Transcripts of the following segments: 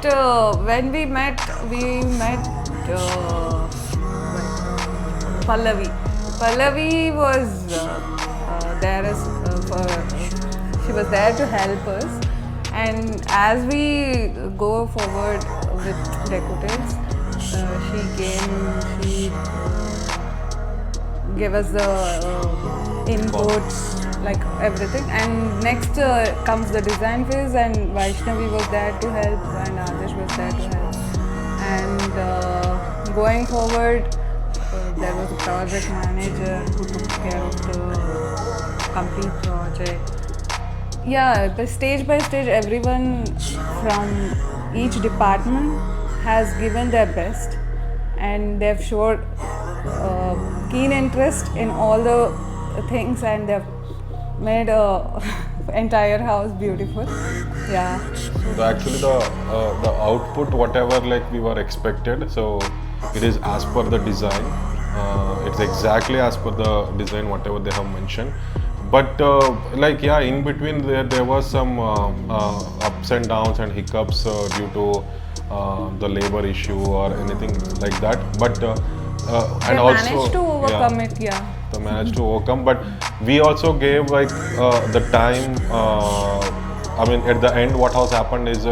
first when we met Pallavi. Pallavi was there as she was there to help us, and as we go forward with Decotales, she gave us the inputs, like everything. And next comes the design phase, and Vaishnavi was there to help, and Adesh was there to help. And going forward, there was a project manager who took care of the complete project. Yeah, but stage by stage, everyone from each department has given their best, and they've showed keen interest in all the things, and they've made a entire house beautiful. Yeah. So actually the output whatever like we were expected, so it is as per the design. It's exactly as per the design whatever they have mentioned. But like yeah, in between there was some ups and downs and hiccups due to the labor issue or anything like that. But and They also managed to overcome it, yeah. they managed to overcome. But we also gave like the time. I mean, at the end, what has happened is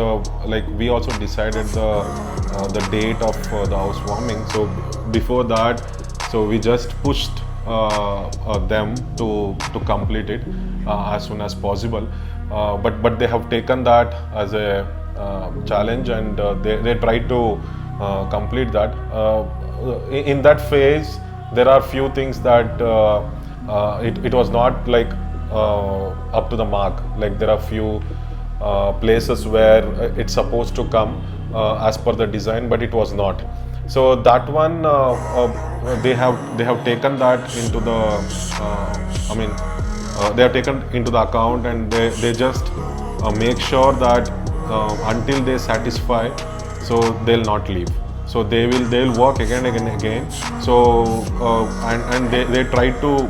like we also decided the date of the housewarming. So before that, so we just pushed them to complete it as soon as possible. But they have taken that as a challenge, and they tried to complete that. In that phase, there are few things that it was not like up to the mark. Like there are few places where it's supposed to come as per the design, but it was not. So that one they have taken that into the they have taken into the account, and they just make sure that until they satisfy, so they'll not leave. So they'll work again and again. So and they try to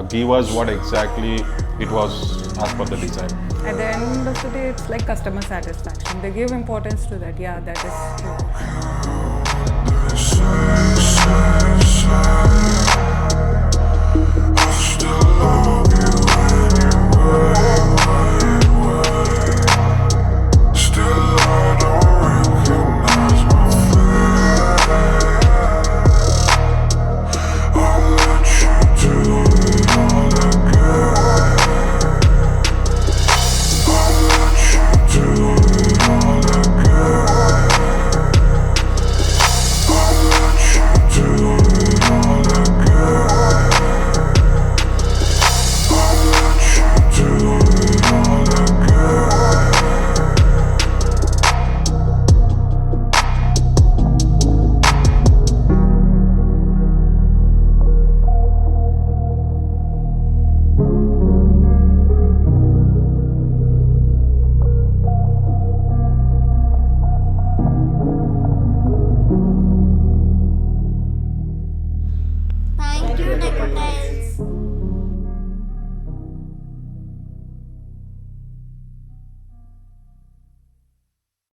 give us what exactly it was as per the design. At the end of the day, it's like customer satisfaction. They give importance to that. Yeah, that is true. Thank you, Decotales.